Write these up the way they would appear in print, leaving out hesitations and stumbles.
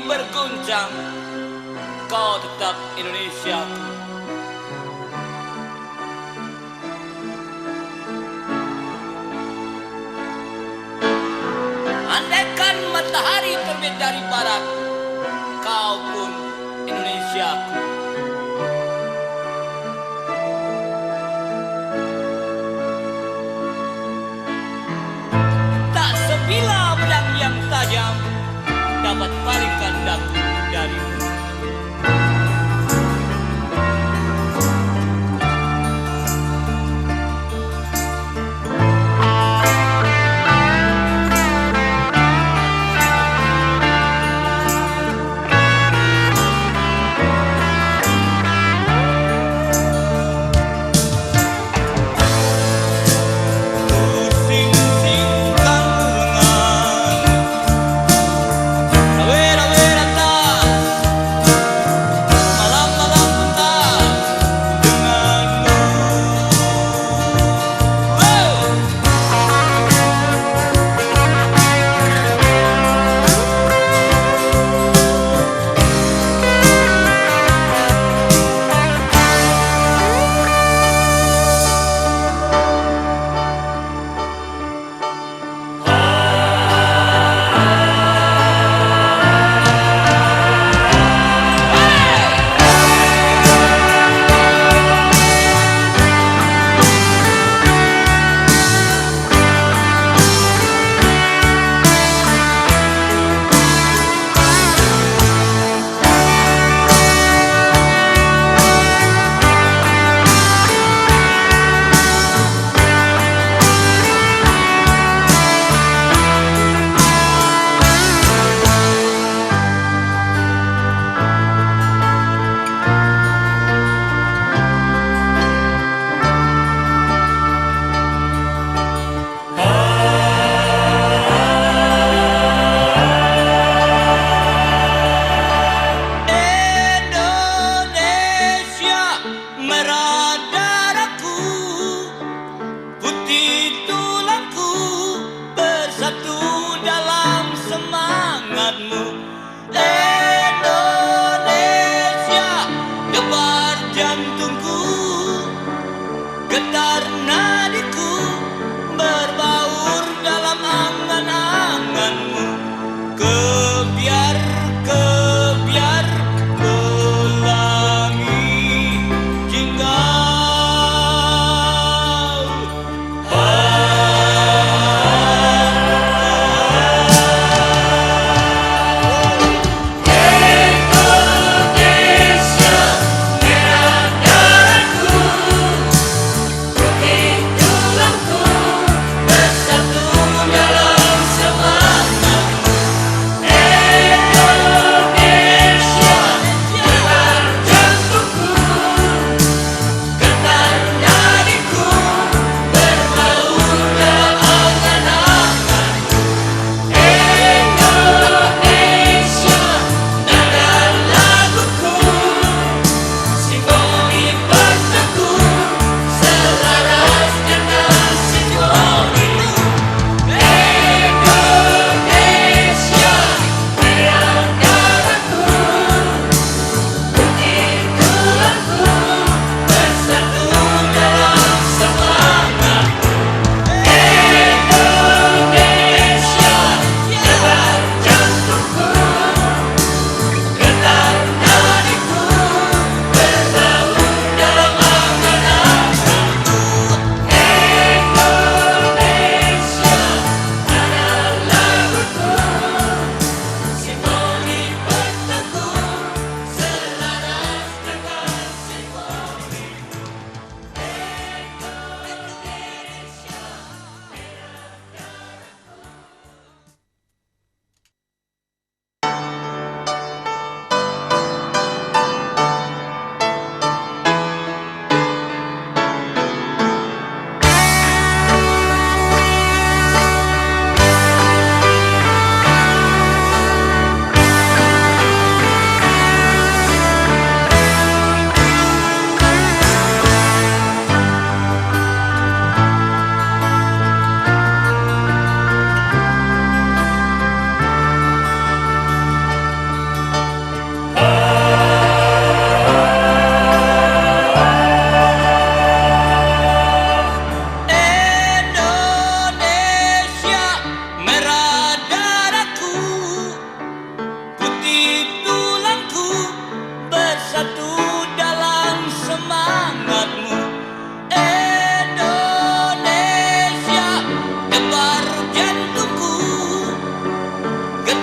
berguncang, kau tetap Indonesia. Andaikan matahari terbit dari barat, kau pun Indonesiaku. Tak sebilah pedang yang tajam dapat palingkan daku darimu.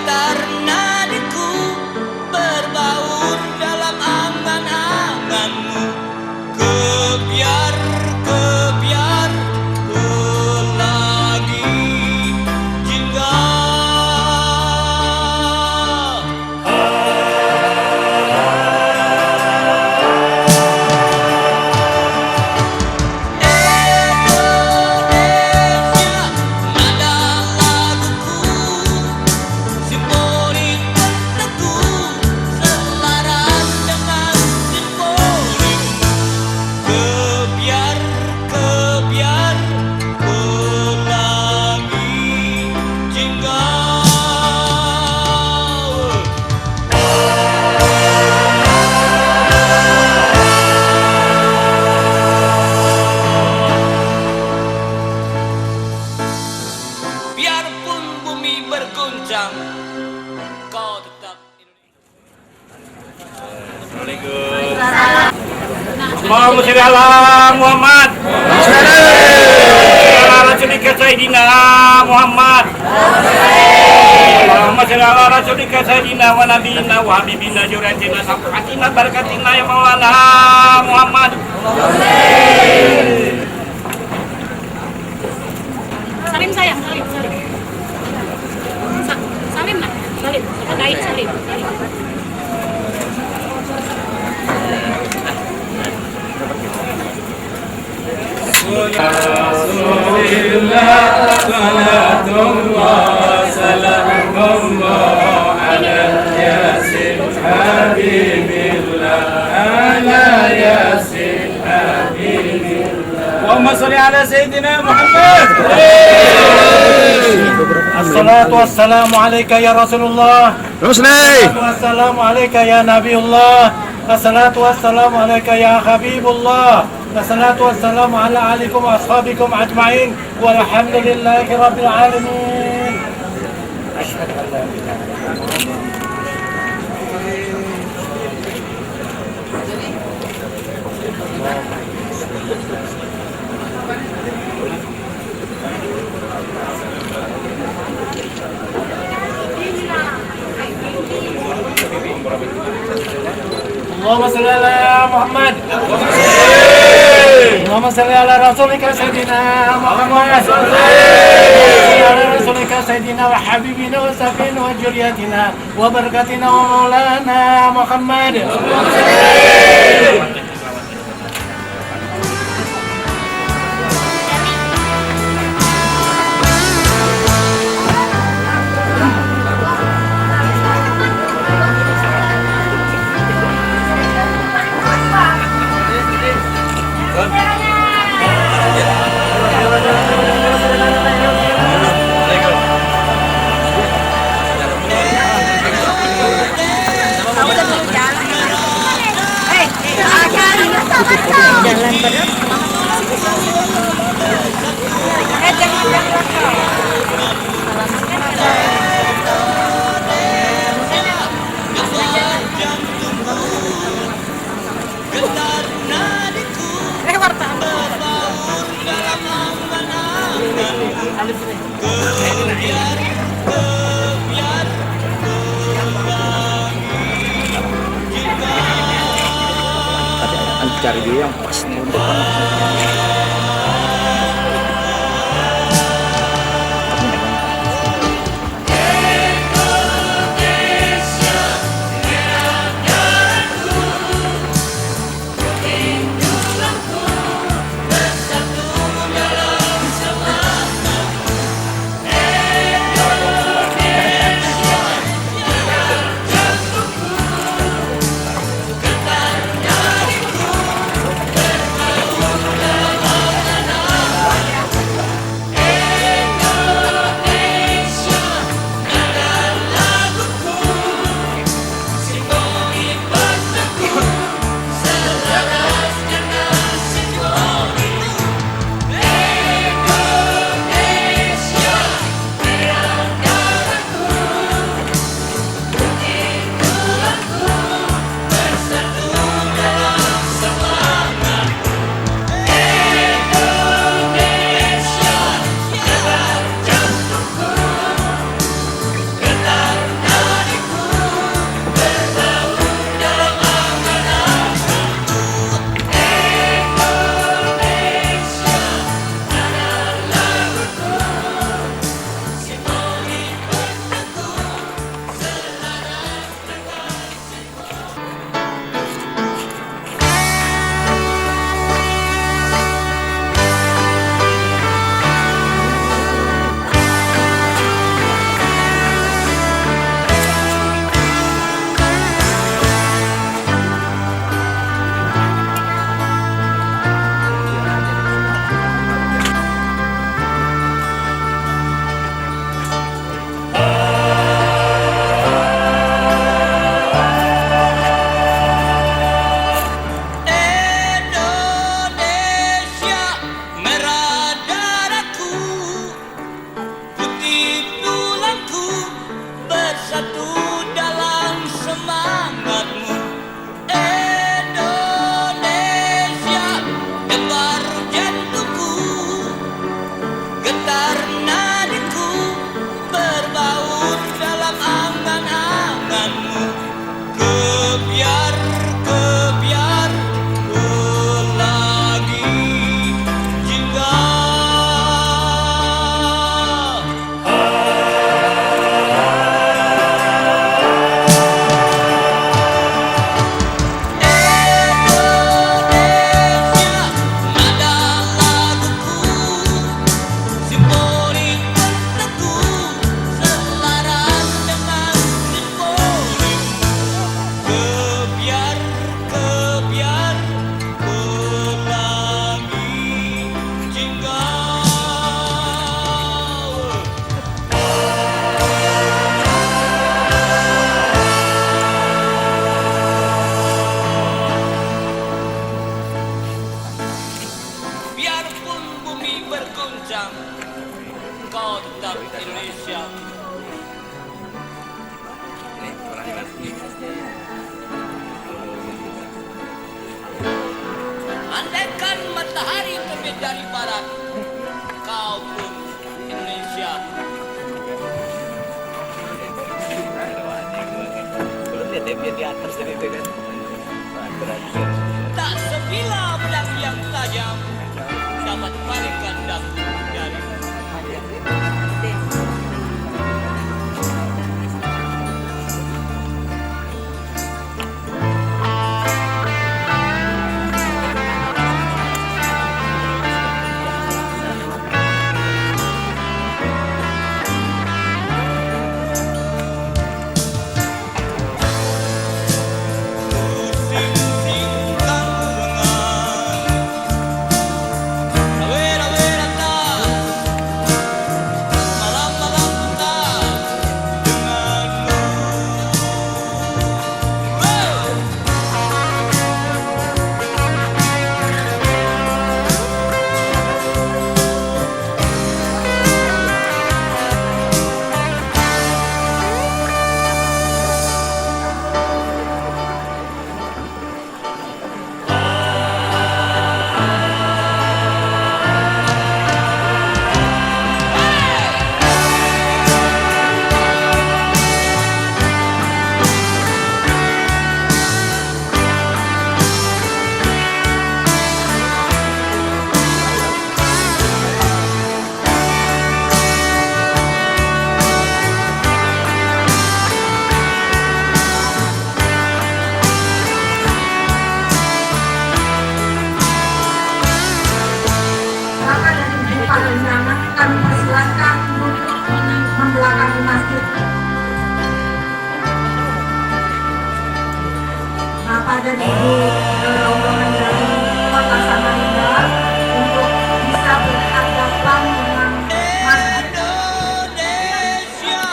getar nadiku berbaur dalam angan-anganmu. Kebiar pelangi jingga. Indonesia, nada laguku, simfoni untukku, selaras dengan simfonimu. Kebiar pelangi jingga. Biarpun bumi berguncang, kau tetap Indonesia. Allahumma sholli ala Muhammad. Ala rasulika sayyidina Muhammad. Allahumma sholli ala rasulika sayyidina wa nabiyina wa habibina juratina safahatina barakatina ya maulana Muhammad. Salim sayang, salim. Salim nak, salim. Pakai salim. Rasulillah salatullah salamullah ala yasin habibillah ala yasin habibillah. Allahumma sholli ala sayyidina Muhammad. Assalatu wassalamu alayka ya Rasulullah. Assalatu wassalamu alayka ya Nabiullah. Assalatu wassalamu alayka ya Habibullah. Assalatu wassalamu ala alikum wa ashabikum ajma'in. Walhamdulillahi rabbil alamin. Asyhadu an la ilaha illallah. Allahumma salli ala Muhammad. Allahumma salli ala rasulika sayyidina Muhammad. Ala rasulika sayyidina wa habibina wa safina wa juriyatina wa barakatina wa maulana Muhammad. Cari dia yang pas untuk Andaikan matahari terbit dari barat, kau pun Indonesia. Belum lihat ya, biar di atas tadi itu kan. Tak sebilah pedang yang tajam dapat palingkan daku dari Bapak dan Ibu para undangan, kami persilahkan duduk di membelakangi masjid. Bapak dan Ibu rombongan dari Kota Samarinda untuk bisa berhadapan dengan masjid. Indonesia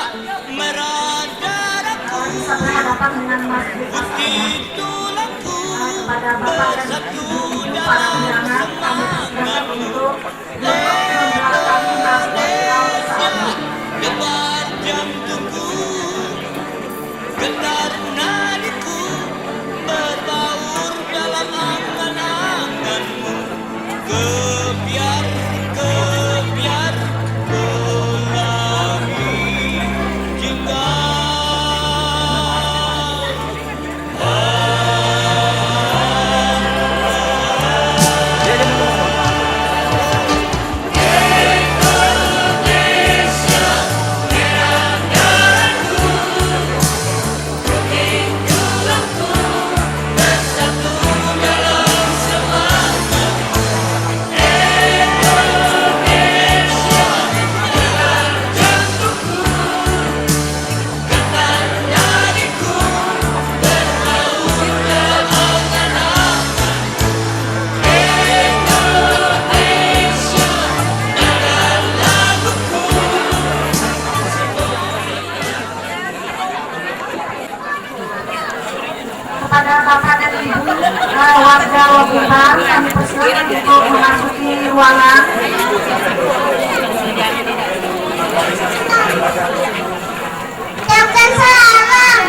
meradaku, Bisa berhadapan dengan masjid. itulah ku Kepada Bapak dan Ibu para undangan, kami persilahkan untuk membelakangi masjid bersama. debar jantungku, getar nadiku, berbaur dalam angan-anganmu. Kebiar, kebiar, ulangi jika Kepada Bapak dan Ibu warga Wabuhan, kami persilakan untuk memasuki ruangan. Ucapkan salam.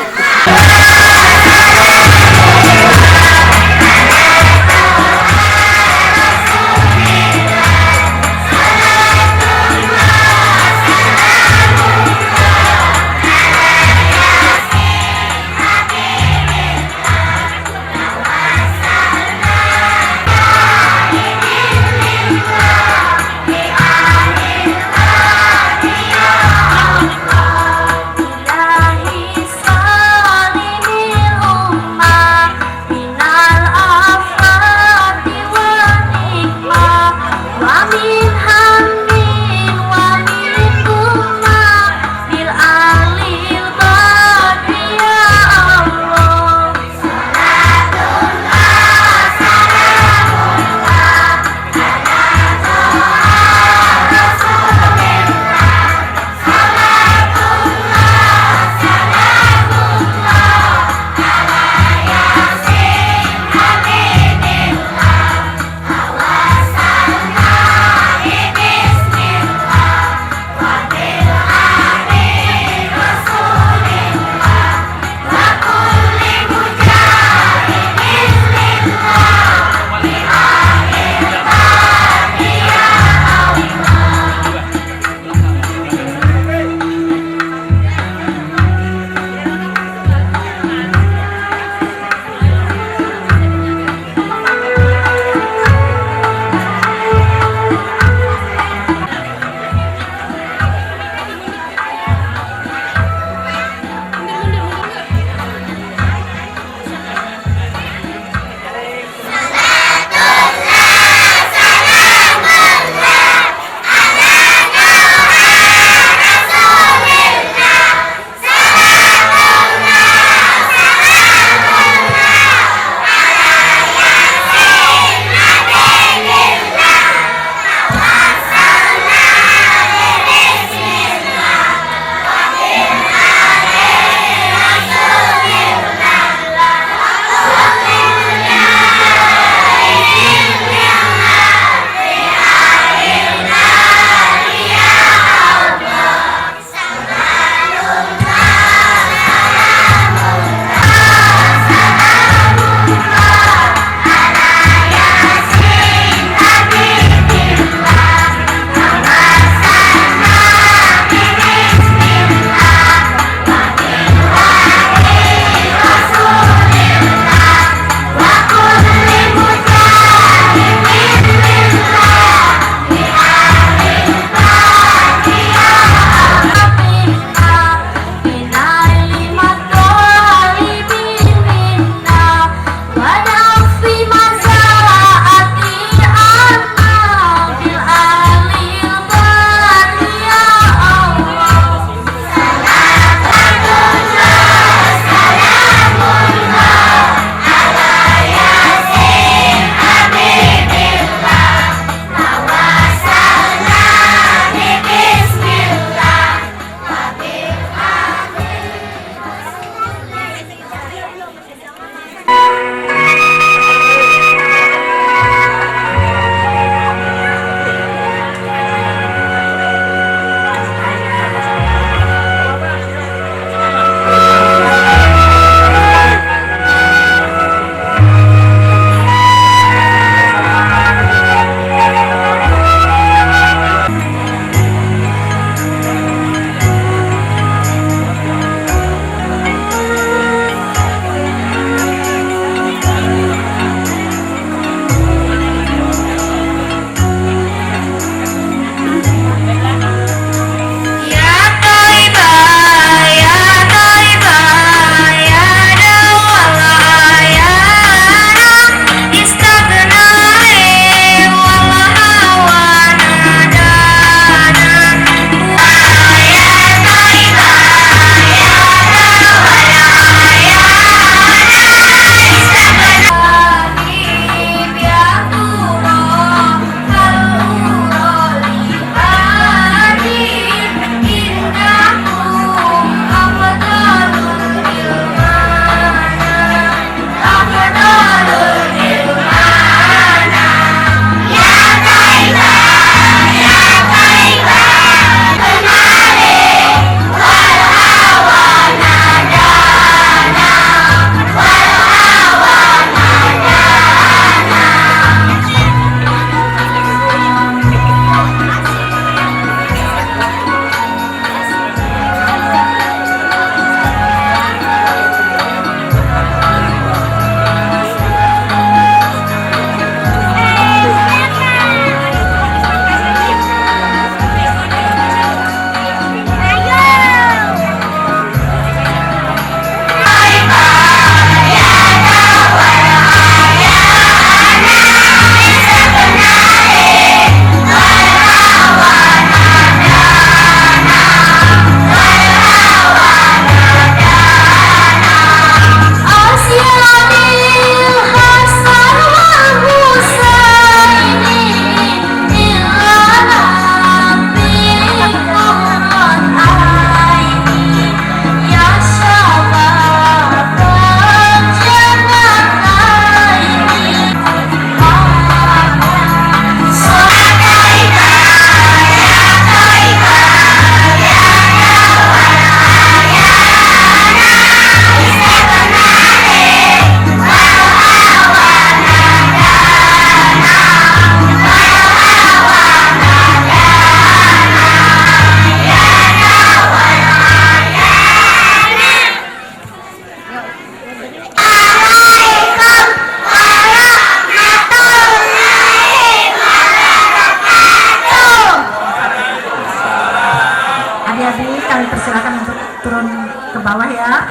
ke bawah ya.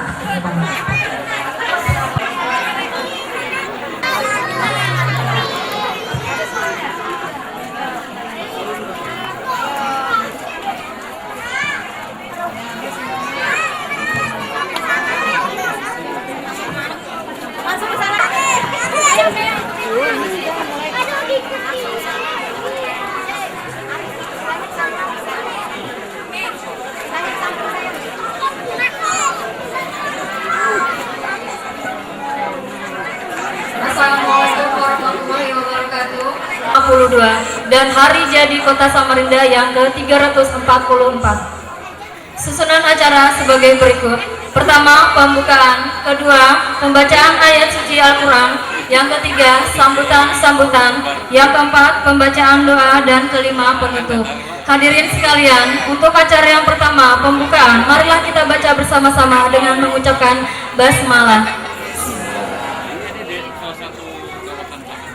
Langsung ke sana. Ayo sayang. Assalamualaikum warahmatullahi wabarakatuh. 42 dan hari jadi Kota Samarinda yang ke-344. Susunan acara sebagai berikut. Pertama, pembukaan. Kedua, pembacaan ayat suci Al-Quran. Yang ketiga, sambutan-sambutan. Yang keempat, pembacaan doa. Dan kelima, penutup. Hadirin sekalian, untuk acara yang pertama, pembukaan, marilah kita baca bersama-sama dengan mengucapkan basmalah.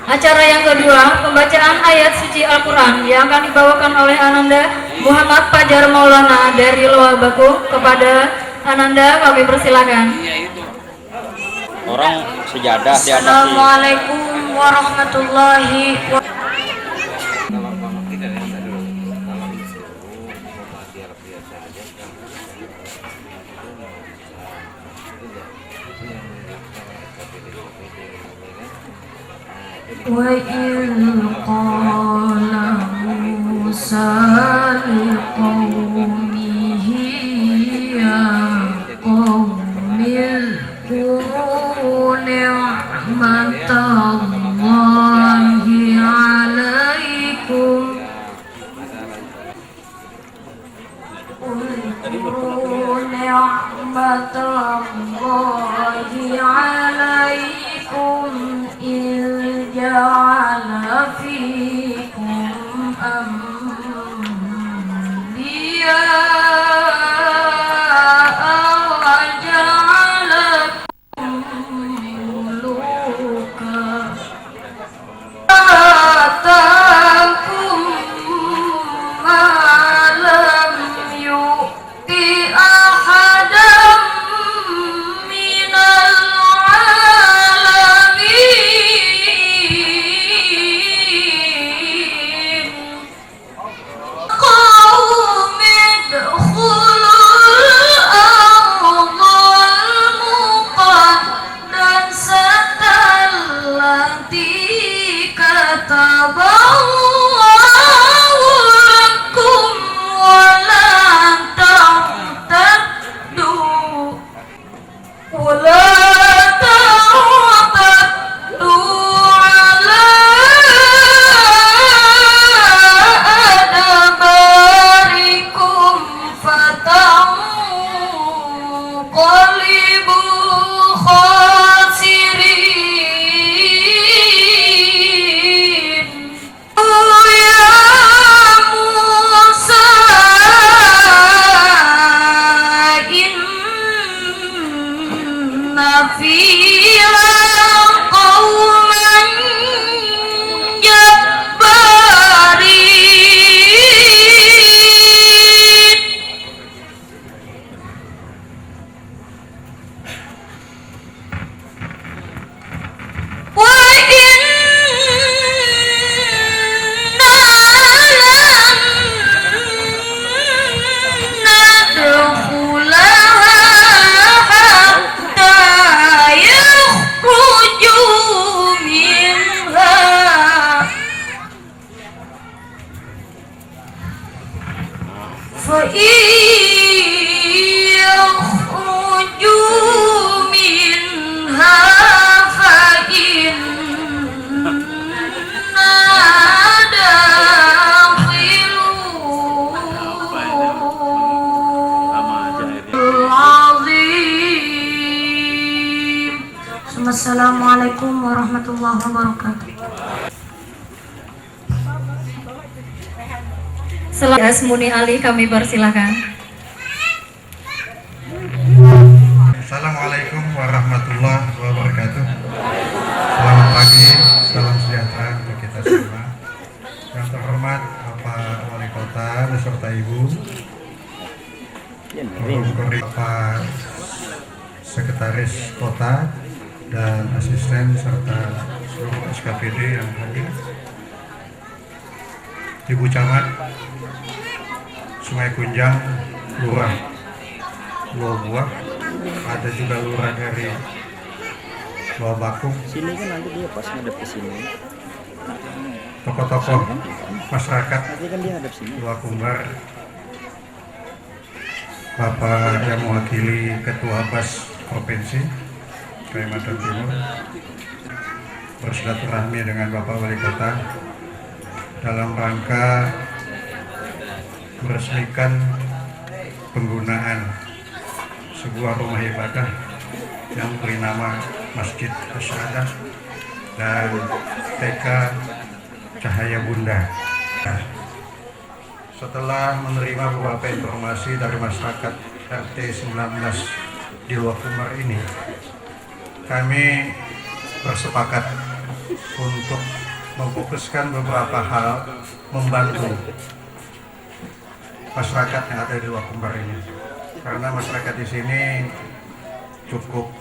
Acara yang kedua, pembacaan ayat suci Al-Quran yang akan dibawakan oleh Ananda Muhammad Fajar Maulana dari Loa Baku. Kepada Ananda kami persilakan. Orang sejadah di atas Assalamualaikum warahmatullahi wabarakatuh. وَإِذْ قَالَ مُوسَى لِقَوْمِهِ يَا قَوْمِ اذْكُرُوا نِعْمَةَ اللَّهِ عَلَيْكُمْ اذْكُرُوا نِعْمَةَ اللَّهِ عَلَيْكُمْ إِذْ جعل فيكم أنبياء وجعلكم ملوكا آتاكم ما لم يؤت أحدا من قوم ادخلوا الأرض المقدسة التي كتب الله لكم ولا ترتدوا على أدباركم فتنقلبوا خاسرين. يا موسى إن فيها قوما جبارين وإنا لن ندخلها حتى يخرجوا منها فإن يخرجوا منها فإنا داخلون العظيم. Assalamualaikum warahmatullahi wabarakatuh. Selanjutnya Muni Ali kami persilakan. Assalamualaikum warahmatullahi wabarakatuh. Selamat pagi, salam sejahtera untuk kita semua. Yang terhormat Bapak Wali Kota beserta Ibu, Bapak Sekretaris Kota dan asisten serta seluruh SKPD yang hadir, Ibu Camat Sungai Kunjang, Lurah Luar Buah, ada juga lurah dari Luar Bakung, Sini kan nanti dia pas ngadep ke sini. tokoh-tokoh masyarakat Nanti kan dia hadap sini. Luar Kumbar, Bapak yang mewakili Ketua BAS Provinsi Kalimantan Timur, bersilaturahmi dengan Bapak Wali Kota dalam rangka meresmikan penggunaan sebuah rumah ibadah yang bernama Masjid Asyadah dan TK Cahaya Bunda. Setelah menerima beberapa informasi dari masyarakat RT 19 di Luar Kumbar ini, kami bersepakat untuk memfokuskan beberapa hal membantu masyarakat yang ada di Luar Kumbar ini, karena masyarakat di sini cukup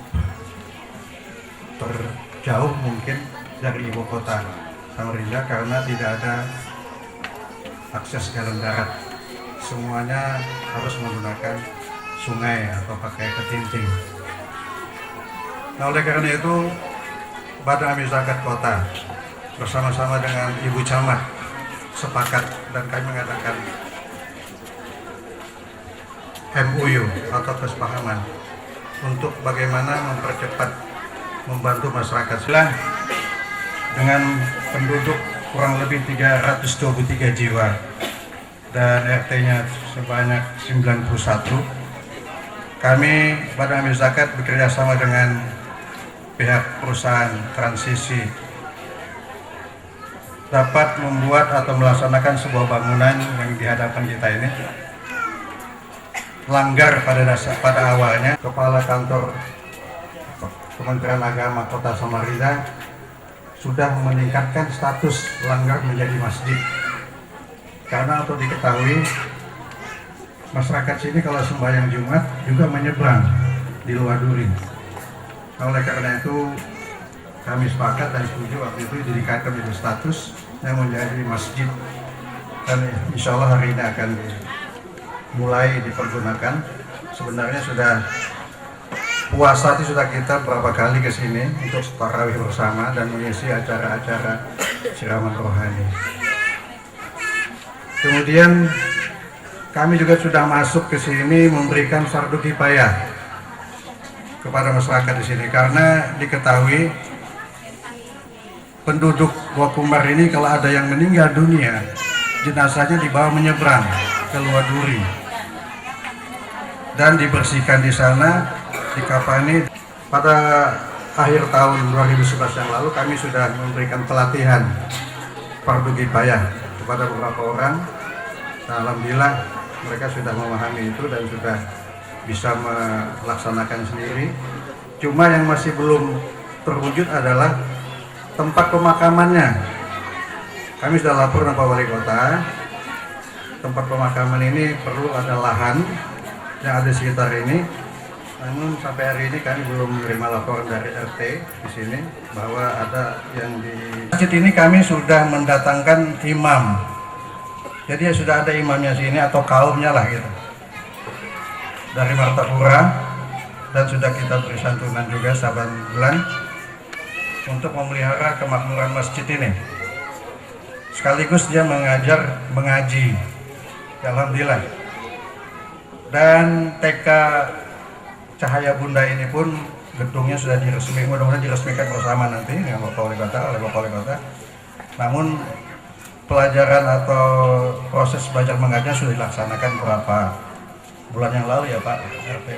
terjauh mungkin dari ibu kota Samarinda karena tidak ada akses jalan darat, semuanya harus menggunakan sungai atau pakai ketinting. Nah, oleh karena itu Badan Amil Zakat Kota bersama-sama dengan Ibu Camat sepakat dan kami mengadakan MOU atau kesepahaman untuk bagaimana mempercepat membantu masyarakat dengan penduduk kurang lebih 323 jiwa dan RT-nya sebanyak 91. Kami Badan Amil Zakat bekerja sama dengan pihak perusahaan transisi dapat membuat atau melaksanakan sebuah bangunan yang di hadapan kita ini. Langgar pada awalnya Kepala Kantor Kementerian Agama Kota Samarinda sudah meningkatkan status langgar menjadi masjid. Karena untuk diketahui masyarakat sini kalau sembahyang Jumat juga menyeberang di Luar Duri. Oleh karena itu kami sepakat dan setuju waktu itu didirikan menjadi status yang menjadi masjid, dan insya Allah hari ini akan mulai dipergunakan. Sebenarnya sudah puasa itu sudah kita berapa kali ke sini untuk tarawih bersama dan mengisi acara-acara siraman rohani. Kemudian kami juga sudah masuk ke sini memberikan fardu kifayah kepada masyarakat di sini karena diketahui penduduk Luar Kumbar ini kalau ada yang meninggal dunia, jenazahnya dibawa menyeberang ke Luar Duri dan dibersihkan di sana, dikafani. Pada akhir tahun 2011 yang lalu kami sudah memberikan pelatihan fardu kifayah kepada beberapa orang. Nah, alhamdulillah mereka sudah memahami itu dan sudah bisa melaksanakan sendiri. Cuma yang masih belum terwujud adalah tempat pemakamannya. Kami sudah lapor dengan Pak Wali Kota, tempat pemakaman ini perlu ada lahan yang ada sekitar ini. Namun sampai hari ini kami belum menerima laporan dari RT di sini bahwa ada yang di masjid ini. Kami sudah mendatangkan imam. Jadi ya sudah ada imamnya sini atau kaumnya lah gitu dari Martapura, dan sudah kita beri santunan juga saban bulan untuk memelihara kemakmuran masjid ini. Sekaligus dia mengaji. Alhamdulillah. Dan TK Cahaya Bunda ini pun gedungnya sudah diresmikan, mudah-mudahan diresmikan bersama nanti dengan Bapak Wali Kota, oleh Bapak Wali Kota. Namun pelajaran atau proses belajar mengajar sudah dilaksanakan beberapa bulan yang lalu ya Pak RT.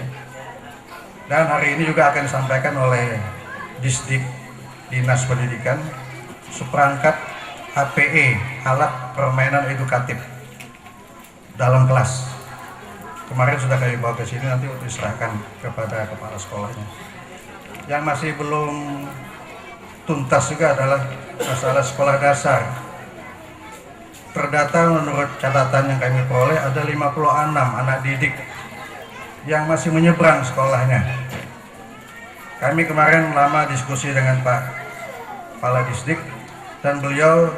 Dan hari ini juga akan disampaikan oleh Disdik Dinas Pendidikan seperangkat APE, alat permainan edukatif dalam kelas. Kemarin sudah kami bawa ke sini, nanti untuk diserahkan kepada kepala sekolahnya. Yang masih belum tuntas juga adalah masalah sekolah dasar. Terdata menurut catatan yang kami peroleh ada 56 anak didik yang masih menyeberang sekolahnya. Kami kemarin lama diskusi dengan Pak Kepala Disdik dan beliau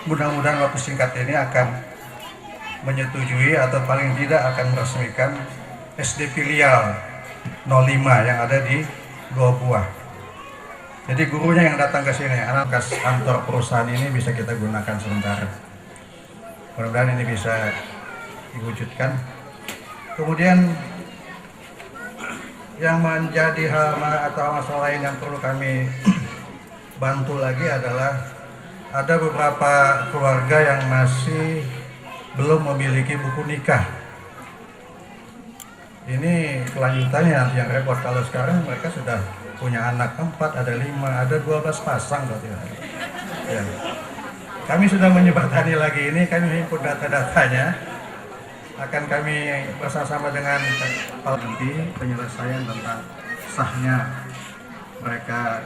mudah-mudahan waktu singkat ini akan menyetujui atau paling tidak akan meresmikan SD filial 05 yang ada di Dua Buah. Jadi gurunya yang datang ke sini, anak kantor perusahaan ini bisa kita gunakan sementara. Mudah-mudahan ini bisa diwujudkan. Kemudian yang menjadi hal atau masalah lain yang perlu kami bantu lagi adalah ada beberapa keluarga yang masih belum memiliki buku nikah. Ini kelanjutannya nanti yang repot. Kalau sekarang mereka sudah punya anak 4, ada 5, ada 12 pasang berarti. Ya. Kami sudah menyebatani lagi ini, kami himpun data-datanya. Akan kami bersama dengan nanti penyelesaian tentang sahnya mereka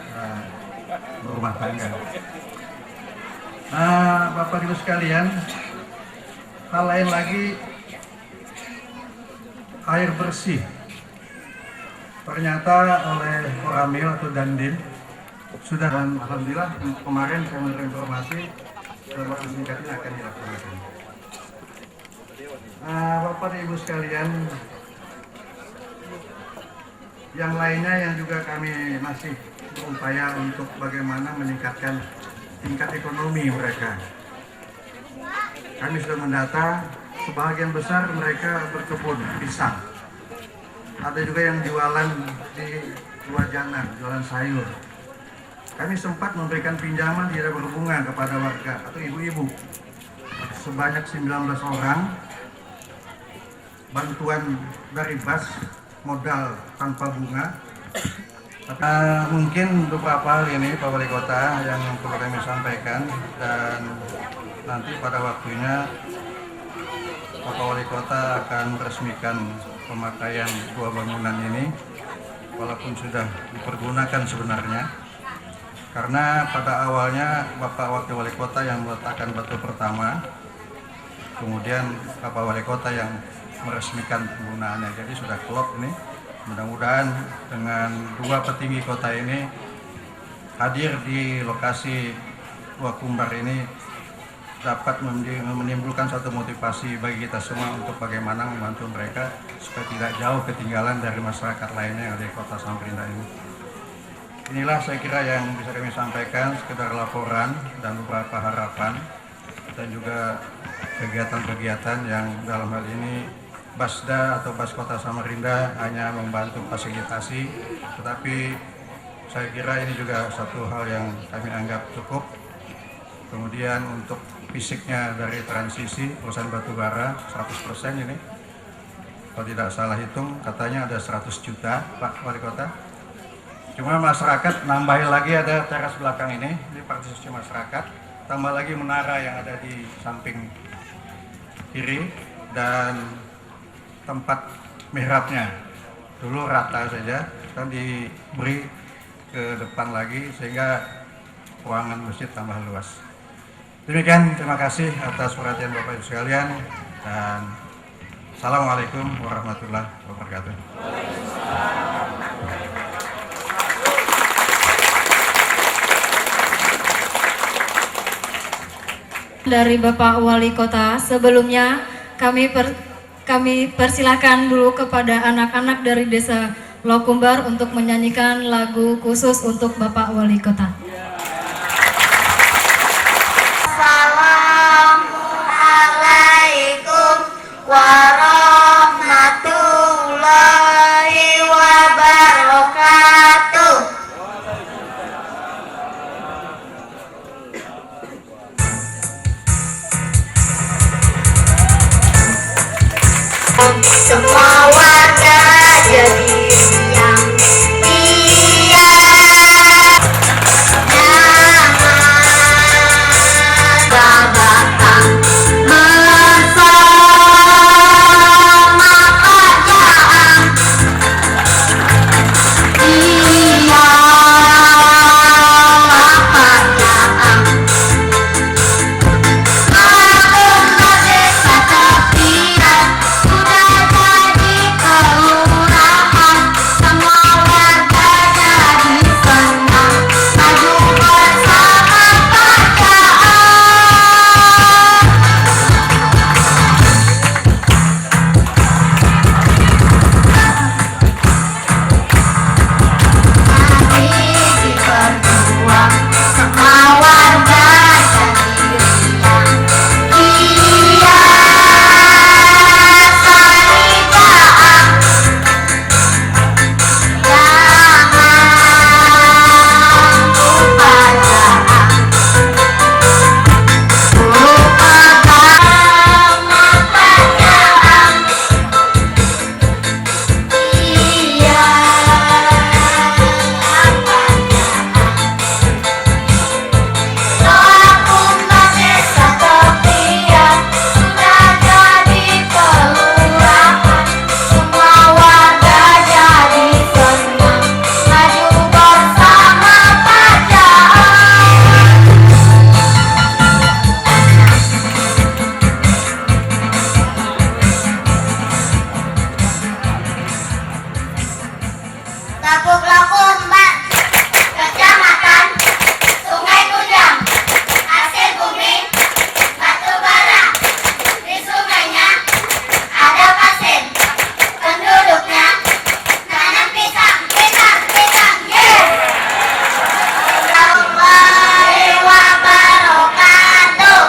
berumah tangga. Bapak Ibu sekalian, hal lain lagi, air bersih. Ternyata oleh Koramil atau Dandim sudah, dan alhamdulillah kemarin saya menerima informasi dalam waktu singkat ini akan dilaksanakan. Bapak dan Ibu sekalian, yang lainnya yang juga kami masih berupaya untuk bagaimana meningkatkan tingkat ekonomi mereka. Kami sudah mendata sebagian besar mereka berkebun pisang. Ada juga yang jualan di Wajangan, jualan sayur. Kami sempat memberikan pinjaman tidak berhubungan kepada warga atau ibu-ibu sebanyak 19 orang. Bantuan dari BAS, modal tanpa bunga. Mungkin beberapa hal ini Pak Wali Kota yang perlu kami sampaikan, dan nanti pada waktunya Pak Wali Kota akan meresmikan pemakaian dua bangunan ini, walaupun sudah dipergunakan sebenarnya, karena pada awalnya Bapak Wakil Wali Kota yang meletakkan batu pertama, kemudian Bapak Wali Kota yang meresmikan penggunaannya. Jadi sudah klop ini. Mudah-mudahan dengan dua petinggi kota ini hadir di lokasi Wakumbar ini dapat menimbulkan satu motivasi bagi kita semua untuk bagaimana membantu mereka supaya tidak jauh ketinggalan dari masyarakat lainnya yang ada di kota Samarinda ini. Inilah saya kira yang bisa kami sampaikan, sekedar laporan dan beberapa harapan, dan juga kegiatan-kegiatan yang dalam hal ini Basda atau Bas Kota Samarinda hanya membantu fasilitasi, tetapi saya kira ini juga satu hal yang kami anggap cukup. Kemudian untuk fisiknya dari transisi perusahaan batubara 100% ini, kalau tidak salah hitung katanya ada 100 juta Pak Wali Kota. Cuma masyarakat nambahin lagi, ada teras belakang ini partisipasi masyarakat, tambah lagi menara yang ada di samping kiri dan tempat mihrabnya dulu rata saja, kan diberi ke depan lagi sehingga ruangan masjid tambah luas. Demikian, terima kasih atas perhatian Bapak Ibu sekalian, dan Assalamualaikum warahmatullahi wabarakatuh. Dari Bapak Wali Kota, sebelumnya kami persilakan dulu kepada anak-anak dari Desa Lokumbar untuk menyanyikan lagu khusus untuk Bapak Wali Kota. Assalamualaikum warahmatullahi wabarakatuh. Semua warga jadi yang iya. Jangan batang bersama kerjaan. Iya, pekerjaan. Aku merdeka terpikat, sudah jadi Tabuk Lakumban, Kecamatan Sungai Kunjang, hasil bumi batu bara. Di sungainya ada pasir, penduduknya tanam pisang, pisang, pisang. Warahmatullahi wabarakatuh.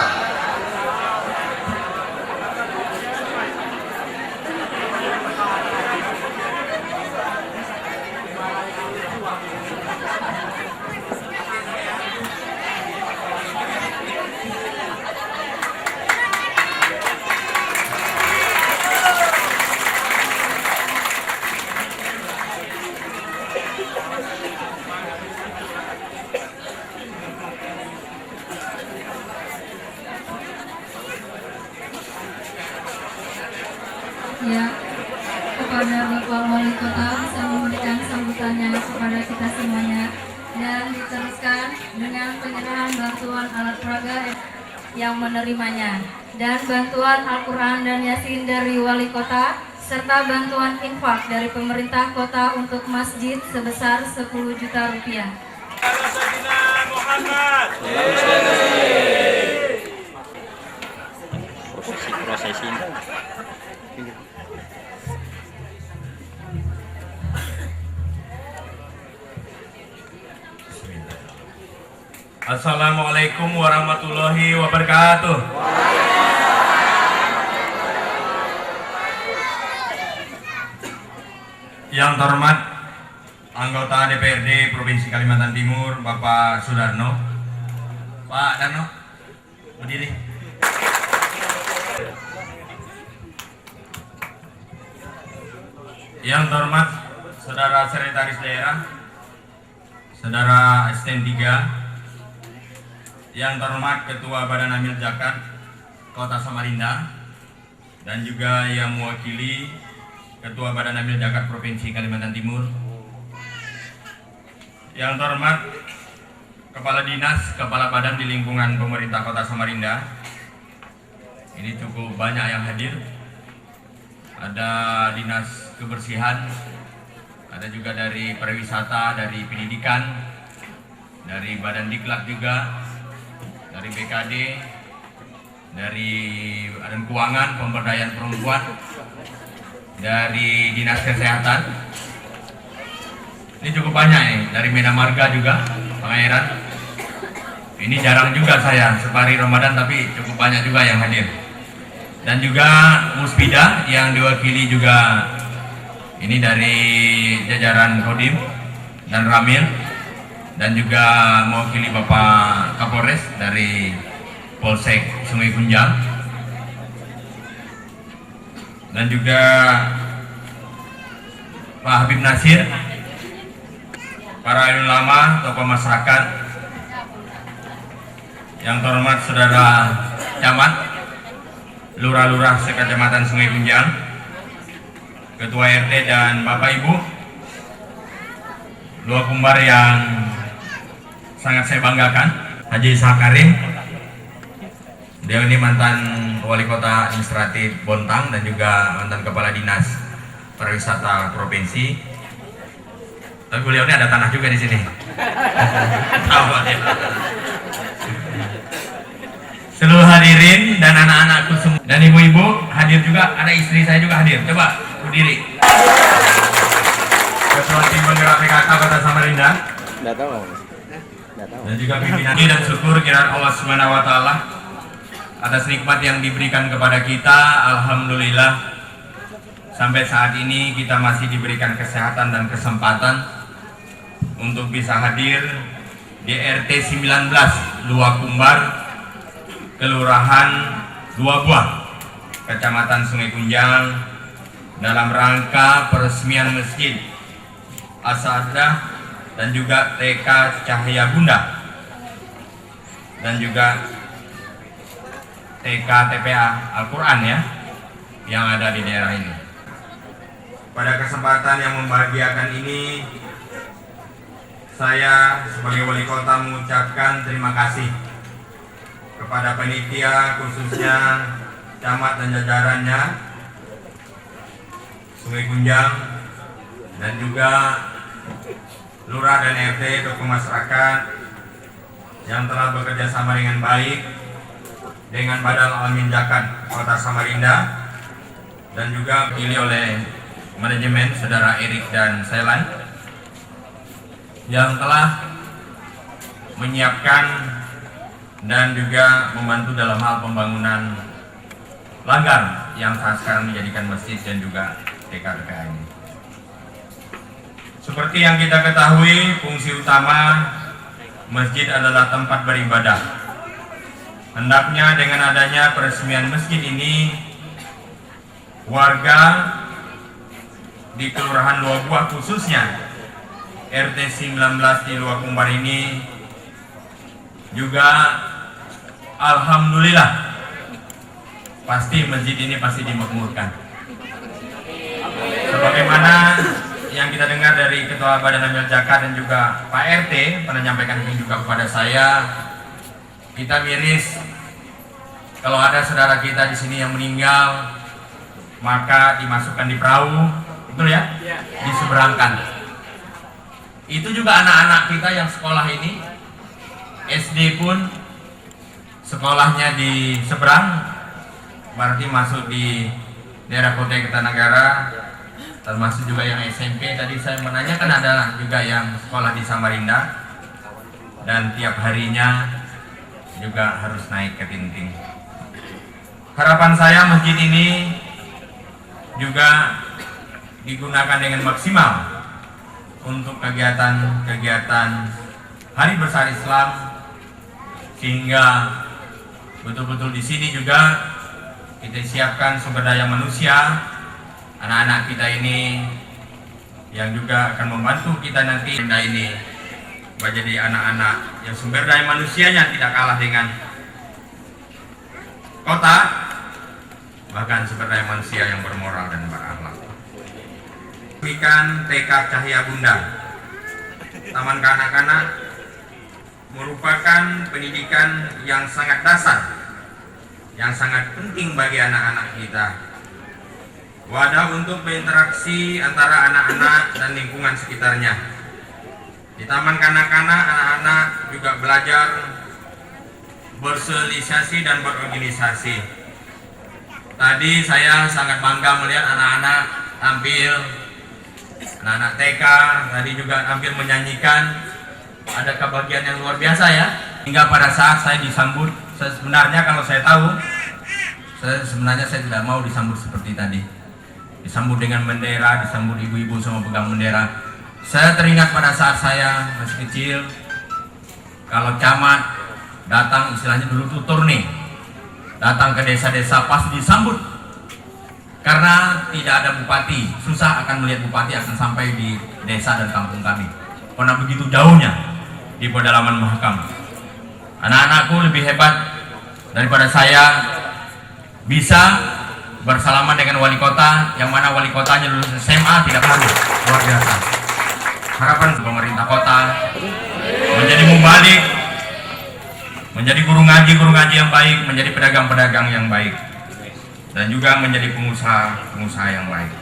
Ya, kepada Bapak Wali Kota bisa memberikan sambutannya kepada kita semuanya dan diteruskan dengan penyerahan bantuan alat peraga yang menerimanya dan bantuan Al-Quran dan Yasin dari Wali Kota serta bantuan infak dari pemerintah kota untuk masjid sebesar 10 juta rupiah. Prosesi ini. Assalamualaikum warahmatullahi wabarakatuh. Yang terhormat anggota DPRD Provinsi Kalimantan Timur Bapak Sudarno. Pak Darno, berdiri. Yang terhormat Saudara Sekretaris Daerah, Saudara STN 3, yang terhormat Ketua Badan Amil Zakat Kota Samarinda, dan juga yang mewakili Ketua Badan Amil Zakat Provinsi Kalimantan Timur, yang terhormat Kepala Dinas, Kepala Badan di lingkungan pemerintah Kota Samarinda. Ini cukup banyak yang hadir. Ada Dinas Kebersihan, ada juga dari Pariwisata, dari Pendidikan, dari Badan Diklat juga, dari BKD, dari Badan Keuangan, Pemberdayaan Perempuan, dari Dinas Kesehatan. Ini cukup banyak nih, dari Medan Marga juga, Pangeran. Ini jarang juga saya separi Ramadan, tapi cukup banyak juga yang hadir. Dan juga Muspida yang diwakili juga ini dari jajaran Kodim dan Ramil, dan juga mewakili Bapak Kapolres dari Polsek Sungai Kunjang, dan juga Pak Habib Nasir, para alim ulama, tokoh masyarakat, yang terhormat Saudara Camat, Lurah-lurah sekecamatan Sungai Kunjang, Ketua RT dan Bapak Ibu, dua kembar yang sangat saya banggakan, Haji Ishak Karim. Dia ini mantan Wali Kota Administratif Bontang dan juga mantan Kepala Dinas Pariwisata Provinsi. Tapi beliau ini ada tanah juga di sini. Tahu ya. Seluruh hadirin dan anak-anakku semua dan ibu-ibu hadir juga, ada istri saya juga hadir. Coba berdiri. Ketua Tim Penggerak PKK Kota Samarinda. Nggak tahu. Nggak tahu. Dan juga pimpinan dan syukur kiraan Allah Subhanahu wa taala atas nikmat yang diberikan kepada kita. Alhamdulillah sampai saat ini kita masih diberikan kesehatan dan kesempatan untuk bisa hadir di RT 19 Lua Kumbar, Kelurahan Dua Buah, Kecamatan Sungai Kunjang, dalam rangka peresmian Masjid As-Saadah dan juga TK Cahaya Bunda dan juga TK TPA Al-Quran ya yang ada di daerah ini. Pada kesempatan yang membahagiakan ini, saya sebagai wali kota mengucapkan terima kasih kepada panitia, khususnya camat dan jajarannya Sungai Kunjang, dan juga dan RT, tokoh masyarakat yang telah bekerja sama dengan baik dengan Badal Alamin Zakat Kota Samarinda, dan juga dipilih oleh manajemen Saudara Erik dan Selan yang telah menyiapkan dan juga membantu dalam hal pembangunan langgar yang saat sekarang menjadikan masjid dan juga TK ini. Seperti yang kita ketahui, fungsi utama masjid adalah tempat beribadah. Hendaknya dengan adanya peresmian masjid ini, warga di Kelurahan Luar Buah khususnya RT 19 di Luar Kumbar ini juga alhamdulillah pasti masjid ini pasti dimakmurkan. Sebagaimana yang kita dengar dari Ketua Badan Amil Zakat dan juga Pak RT pernah menyampaikan juga kepada saya, kita miris kalau ada saudara kita di sini yang meninggal, maka dimasukkan di perahu, betul ya? Diseberangkan. Itu juga anak-anak kita yang sekolah ini, SD pun sekolahnya di seberang, berarti masuk di daerah Kota Kertanegara, termasuk juga yang SMP. Tadi saya menanyakan ada juga yang sekolah di Samarinda, dan tiap harinya juga harus naik ke Tinting. Harapan saya masjid ini juga digunakan dengan maksimal untuk kegiatan-kegiatan Hari Besar Islam, sehingga betul-betul di sini juga kita siapkan sumber daya manusia, anak-anak kita ini yang juga akan membantu kita nanti ini menjadi anak-anak yang sumber daya manusianya tidak kalah dengan kota, bahkan sumber daya manusia yang bermoral dan berakhlak. Demikian TK Cahaya Bunda, taman kanak-kanak merupakan pendidikan yang sangat dasar, yang sangat penting bagi anak-anak kita. Wadah untuk berinteraksi antara anak-anak dan lingkungan sekitarnya. Di taman kanak-kanak, anak-anak juga belajar bersosialisasi dan berorganisasi. Tadi saya sangat bangga melihat anak-anak tampil, anak-anak TK tadi juga tampil menyanyikan. Ada kebahagiaan yang luar biasa ya. Hingga pada saat saya disambut, sebenarnya kalau saya tahu, sebenarnya saya tidak mau disambut seperti tadi. Disambut dengan bendera, disambut ibu-ibu semua pegang bendera. Saya teringat pada saat saya masih kecil, kalau camat datang, istilahnya dulu tutur nih, datang ke desa-desa pasti disambut. Karena tidak ada bupati, susah akan melihat bupati akan sampai di desa dan kampung kami. Karena begitu jauhnya di pedalaman Mahakam. Anak-anakku lebih hebat daripada saya, bisa bersalaman dengan wali kota, yang mana wali kotanya lulus SMA tidak perlu, luar biasa. Harapan pemerintah kota menjadi mubalik, menjadi guru ngaji yang baik, menjadi pedagang-pedagang yang baik, dan juga menjadi pengusaha yang baik.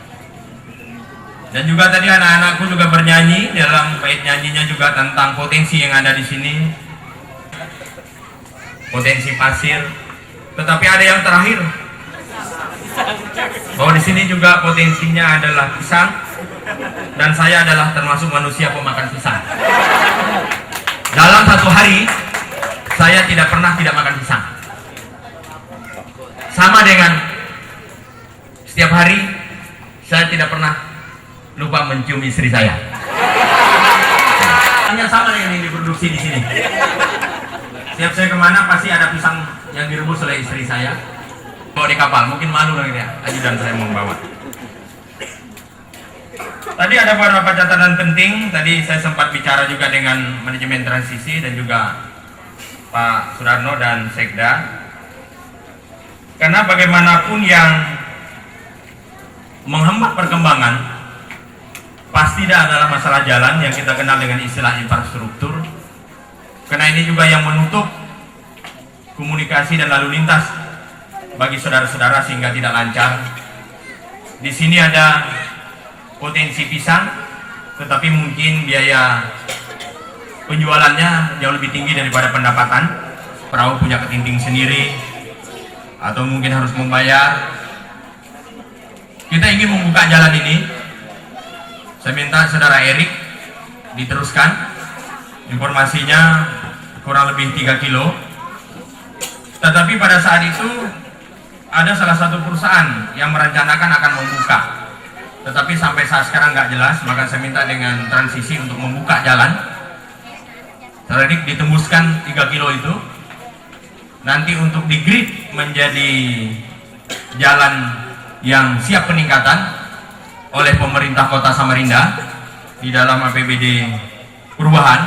Dan juga tadi anak-anakku juga bernyanyi, dalam bait nyanyinya juga tentang potensi yang ada di sini, potensi pasir. Tetapi ada yang terakhir, bahwa di sini juga potensinya adalah pisang, dan saya adalah termasuk manusia pemakan pisang. Dalam satu hari saya tidak pernah tidak makan pisang. Sama dengan setiap hari saya tidak pernah lupa mencium istri saya. Hanya sama dengan yang diproduksi di sini. Setiap saya kemana pasti ada pisang yang direbus oleh istri saya. Bawa di kapal, mungkin malu lagi ya, ajudan saya membawa. Tadi ada beberapa catatan penting. Tadi saya sempat bicara juga dengan manajemen transisi dan juga Pak Sudarno dan Sekda. Karena bagaimanapun yang menghambat perkembangan pasti adalah masalah jalan yang kita kenal dengan istilah infrastruktur. Karena ini juga yang menutup komunikasi dan lalu lintas bagi saudara-saudara sehingga tidak lancar. Di sini ada potensi pisang, tetapi mungkin biaya penjualannya jauh lebih tinggi daripada pendapatan. Perahu punya ketinting sendiri, atau mungkin harus membayar. Kita ingin membuka jalan ini. Saya minta saudara Erik diteruskan informasinya, kurang lebih 3 kilo. Tetapi pada saat itu ada salah satu perusahaan yang merencanakan akan membuka, tetapi sampai saat sekarang nggak jelas. Maka saya minta dengan transisi untuk membuka jalan. Saudara Erik ditembuskan 3 kilo itu. Nanti untuk di grid menjadi jalan yang siap peningkatan oleh pemerintah Kota Samarinda di dalam APBD perubahan.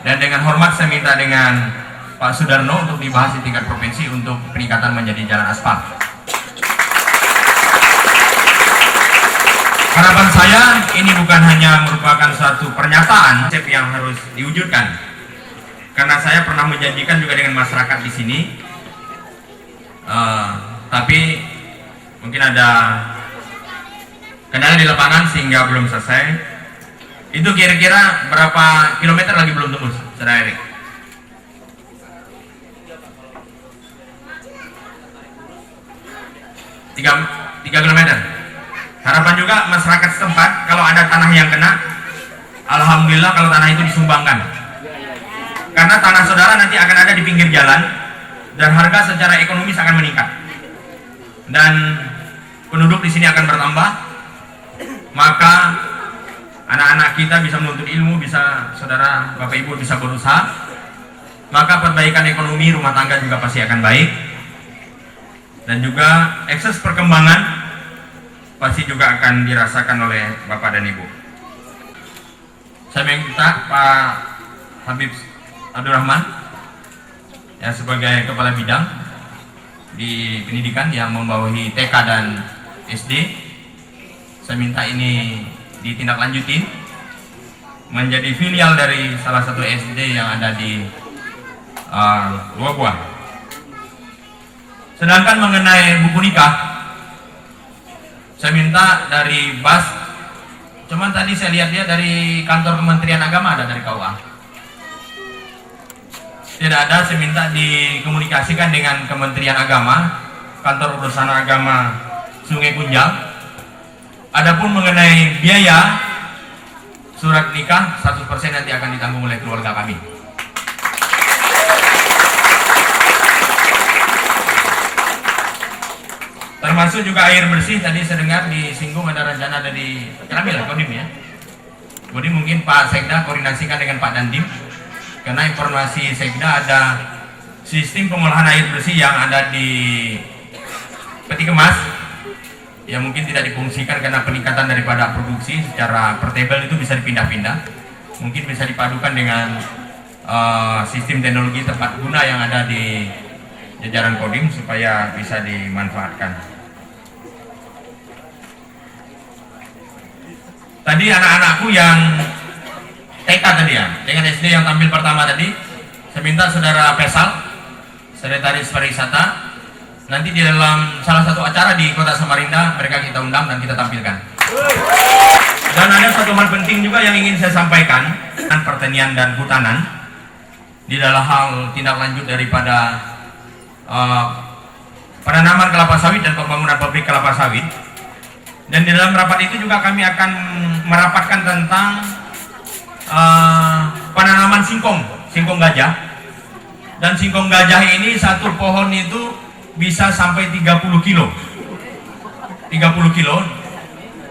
Dan dengan hormat saya minta dengan Pak Sudarno untuk dibahas di tingkat provinsi untuk peningkatan menjadi jalan aspal. Harapan saya ini bukan hanya merupakan suatu pernyataan yang harus diwujudkan. Karena saya pernah menjanjikan juga dengan masyarakat di sini, tapi mungkin ada kendala di lapangan sehingga belum selesai. Itu kira-kira berapa kilometer lagi belum tembus, saudara Erik? 3 kilometer. Harapan juga masyarakat setempat, kalau ada tanah yang kena, alhamdulillah kalau tanah itu disumbangkan. Karena tanah saudara nanti akan ada di pinggir jalan dan harga secara ekonomis akan meningkat. Dan penduduk di sini akan bertambah, maka anak-anak kita bisa menuntut ilmu, bisa saudara Bapak Ibu bisa berusaha, maka perbaikan ekonomi rumah tangga juga pasti akan baik. Dan juga akses perkembangan pasti juga akan dirasakan oleh Bapak dan Ibu. Saya minta Pak Habib Abdurrahman ya sebagai kepala bidang di pendidikan yang membawahi TK dan SD, saya minta ini ditindaklanjutin menjadi filial dari salah satu SD yang ada di Luabuan. Sedangkan mengenai buku nikah, saya minta dari BAS, cuman tadi saya lihat dia dari kantor Kementerian Agama, ada dari KUA. Tidak ada, saya minta dikomunikasikan dengan Kementerian Agama, Kantor Urusan Agama Sungai Kunjang. Adapun mengenai biaya surat nikah 100% nanti akan ditanggung oleh keluarga kami. Termasuk juga air bersih, tadi saya dengar disinggung ada rencana dari Keramil, Kodim ya. Kodim mungkin Pak Sekda koordinasikan dengan Pak Dandim. Karena informasi Sekda ada sistem pengolahan air bersih yang ada di peti kemas yang mungkin tidak difungsikan karena peningkatan daripada produksi secara portable itu bisa dipindah-pindah. Mungkin bisa dipadukan dengan sistem teknologi tepat guna yang ada di jajaran Kodim supaya bisa dimanfaatkan. Tadi anak-anakku yang TK tadi ya, dengan SD yang tampil pertama tadi, saya minta saudara Pesal, Sekretaris Pariwisata, nanti di dalam salah satu acara di Kota Samarinda mereka kita undang dan kita tampilkan. Dan ada satu hal penting juga yang ingin saya sampaikan tentang pertanian dan hutanan di dalam hal tindak lanjut daripada penanaman kelapa sawit dan pembangunan pabrik kelapa sawit. Dan di dalam rapat itu juga kami akan merapatkan tentang penanaman singkong gajah. Dan singkong gajah ini satu pohon itu bisa sampai 30 kilo. 30 kilo.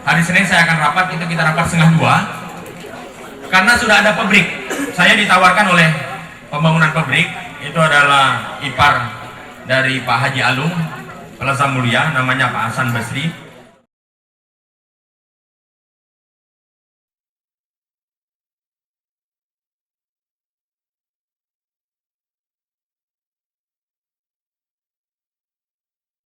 Hari Senin saya akan rapat, itu kita rapat 1:30. Karena sudah ada pabrik. Saya ditawarkan oleh pembangunan pabrik, itu adalah ipar dari Pak Haji Alung, Plaza Mulia, namanya Pak Hasan Basri.